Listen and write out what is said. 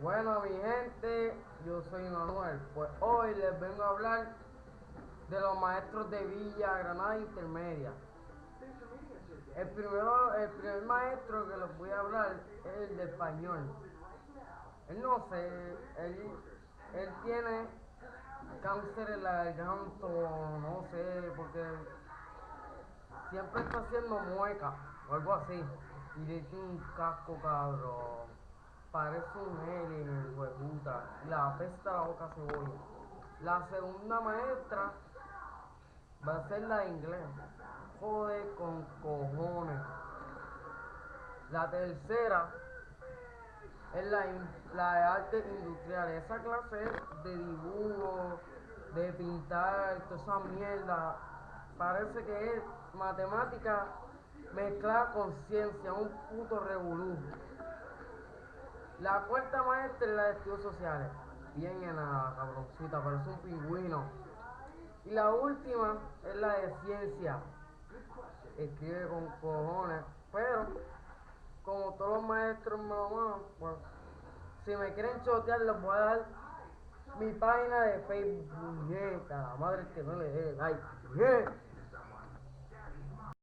Bueno, mi gente, yo soy Manuel. Pues hoy les vengo a hablar de los maestros de Villa Granada Intermedia. El primer maestro que les voy a hablar es el de español. Él no sé, él tiene cáncer en la garganta, no sé, porque siempre está haciendo mueca o algo así. Y le tiene un casco cabrón. Parece un alien, el hueputa. Y la apesta la boca a cebolla. La segunda maestra va a ser la de inglés. Joder con cojones. La tercera es la de artes industriales. Esa clase es de dibujo, de pintar, toda esa mierda. Parece que es matemática mezclada con ciencia, un puto revolú. La cuarta maestra es la de estudios sociales. Bien en la cabroncita, parece un pingüino. Y la última es la de ciencia. Escribe con cojones. Pero, como todos los maestros mamá, pues, si me quieren chotear, les voy a dar mi página de Facebook. Puñeta, la madre que no le dé like.